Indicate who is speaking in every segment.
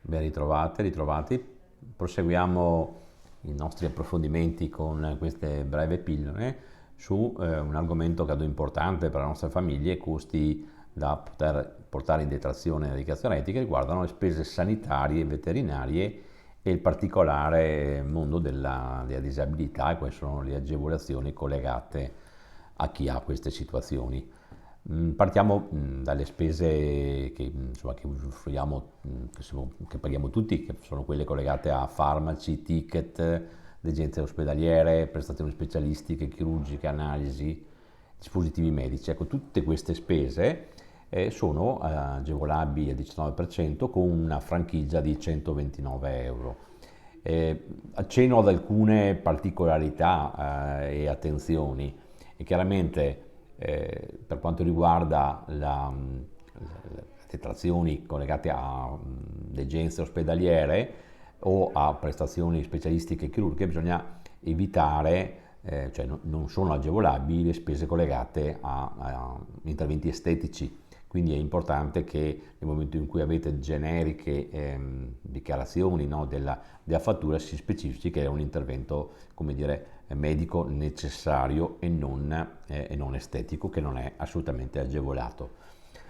Speaker 1: Ben ritrovate, ritrovati. Proseguiamo i nostri approfondimenti con queste breve pillole su un argomento credo importante per le nostre famiglie, costi da poter portare in detrazione nella dichiarazione redditi che riguardano le spese sanitarie e veterinarie e il particolare mondo della disabilità e quali sono le agevolazioni collegate a chi ha queste situazioni. Partiamo dalle spese che, insomma, che usufruiamo, che paghiamo tutti, che sono quelle collegate a farmaci, ticket, degenze ospedaliere, prestazioni specialistiche, chirurgiche, analisi, dispositivi medici. Ecco, tutte queste spese sono agevolabili al 19% con una franchigia di 129 euro. Accenno ad alcune particolarità e attenzioni e chiaramente per quanto riguarda le detrazioni collegate a degenze ospedaliere o a prestazioni specialistiche chirurgiche bisogna evitare, cioè non sono agevolabili le spese collegate a interventi estetici. Quindi è importante che nel momento in cui avete generiche dichiarazioni, no, della fattura si specifichi che è un intervento, come dire, medico necessario e non estetico, che non è assolutamente agevolato.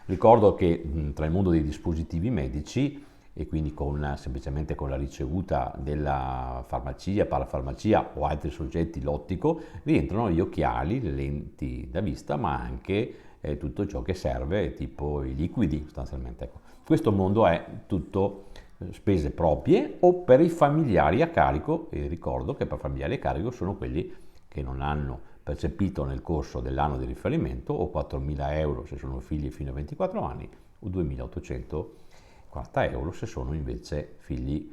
Speaker 1: Ricordo che tra il mondo dei dispositivi medici e quindi semplicemente con la ricevuta della farmacia, parafarmacia o altri soggetti l'ottico rientrano gli occhiali, le lenti da vista, ma anche tutto ciò che serve, tipo i liquidi sostanzialmente. Ecco. Questo mondo è tutto spese proprie o per i familiari a carico, e ricordo che per familiari a carico sono quelli che non hanno percepito nel corso dell'anno di riferimento o 4.000 euro se sono figli fino a 24 anni o 2.840 euro se sono invece figli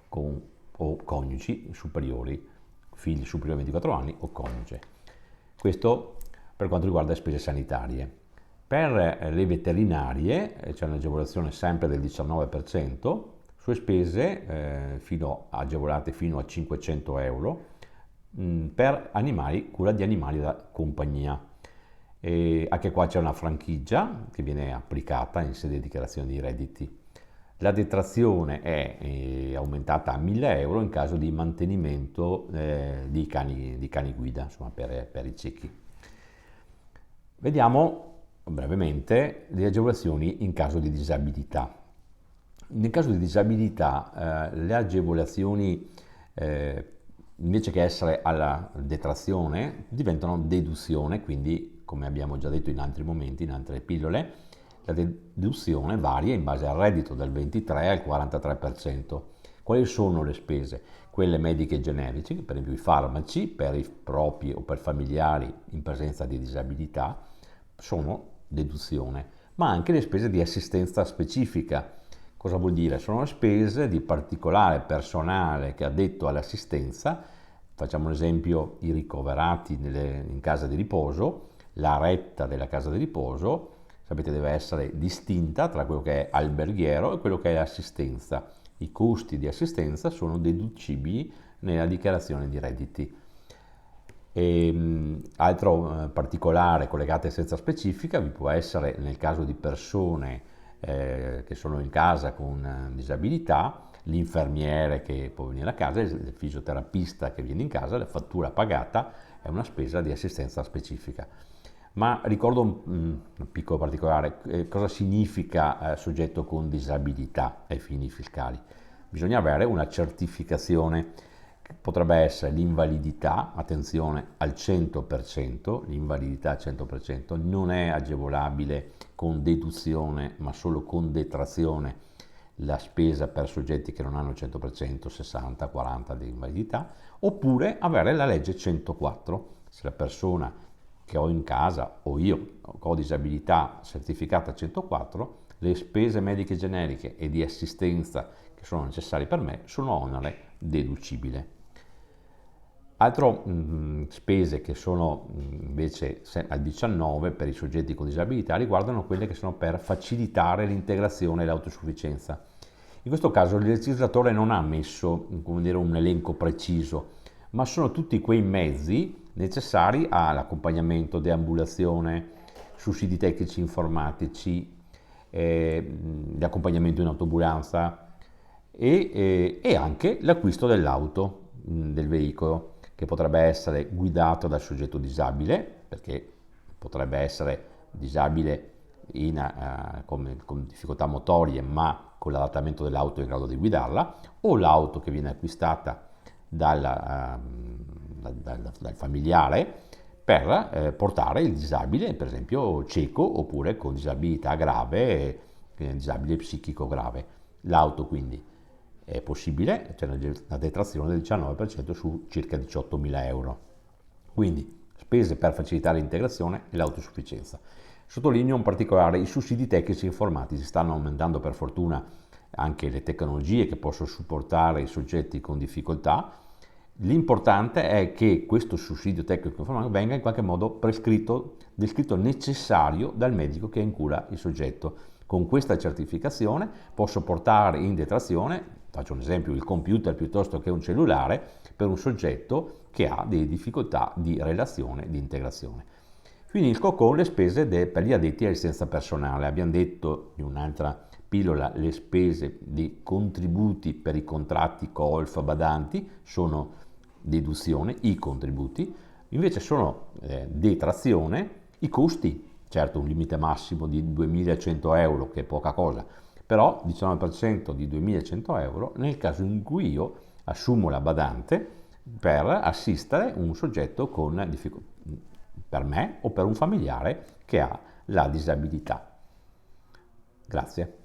Speaker 1: o coniugi superiori, figli superiori a 24 anni o coniuge. Questo per quanto riguarda le spese sanitarie. Per le veterinarie c'è un'agevolazione sempre del 19% sulle spese agevolate fino a 500 euro per animali, cura di animali da compagnia. E anche qua c'è una franchigia che viene applicata in sede di dichiarazione di redditi. La detrazione è aumentata a 1.000 euro in caso di mantenimento di cani guida, insomma per i ciechi. Vediamo brevemente le agevolazioni in caso di disabilità. Nel caso di disabilità le agevolazioni invece che essere alla detrazione diventano deduzione, quindi come abbiamo già detto in altri momenti, in altre pillole, la deduzione varia in base al reddito dal 23 al 43%. Quali sono le spese? Quelle mediche generiche, per esempio i farmaci per i propri o per familiari in presenza di disabilità, sono deduzione, ma anche le spese di assistenza specifica. Cosa vuol dire? Sono spese di particolare personale che è addetto all'assistenza, facciamo l'esempio i ricoverati in casa di riposo, la retta della casa di riposo, sapete deve essere distinta tra quello che è alberghiero e quello che è assistenza. I costi di assistenza sono deducibili nella dichiarazione di redditi. Altro particolare collegato a assistenza specifica vi può essere nel caso di persone che sono in casa con disabilità, l'infermiere che può venire a casa, il fisioterapista che viene in casa, la fattura pagata è una spesa di assistenza specifica. Ma ricordo un piccolo particolare, cosa significa soggetto con disabilità ai fini fiscali? Bisogna avere una certificazione, che potrebbe essere l'invalidità, attenzione al 100%, l'invalidità al 100% non è agevolabile con deduzione ma solo con detrazione la spesa per soggetti che non hanno il 100%, 60, 40 di invalidità, oppure avere la legge 104, se la persona che ho in casa o io ho disabilità certificata 104, le spese mediche generiche e di assistenza che sono necessarie per me sono onere deducibile. Altre spese che sono invece al 19 per i soggetti con disabilità riguardano quelle che sono per facilitare l'integrazione e l'autosufficienza. In questo caso il legislatore non ha messo, come dire, un elenco preciso, ma sono tutti quei mezzi necessari all'accompagnamento, deambulazione, sussidi tecnici informatici, di accompagnamento in autoambulanza, e anche l'acquisto dell'auto, del veicolo, che potrebbe essere guidato dal soggetto disabile, perché potrebbe essere disabile con difficoltà motorie, ma con l'adattamento dell'auto è in grado di guidarla, o l'auto che viene acquistata dal familiare per portare il disabile, per esempio cieco oppure con disabilità grave, disabile psichico grave. L'auto quindi è possibile, c'è una detrazione del 19% su circa 18.000 euro. Quindi spese per facilitare l'integrazione e l'autosufficienza. Sottolineo in particolare i sussidi tecnici e informatici, stanno aumentando per fortuna anche le tecnologie che possono supportare i soggetti con difficoltà. L'importante è che questo sussidio tecnico informatico venga in qualche modo prescritto, descritto necessario dal medico che è in cura il soggetto. Con questa certificazione posso portare in detrazione, faccio un esempio, il computer piuttosto che un cellulare per un soggetto che ha delle difficoltà di relazione, di integrazione. Finisco con le spese per gli addetti all'assistenza personale. Abbiamo detto in un'altra pillola le spese di contributi per i contratti colf badanti sono deduzione, i contributi, invece sono detrazione i costi, certo un limite massimo di 2.100 euro che è poca cosa, però 19% di 2.100 euro nel caso in cui io assumo la badante per assistere un soggetto con difficoltà, per me o per un familiare che ha la disabilità. Grazie.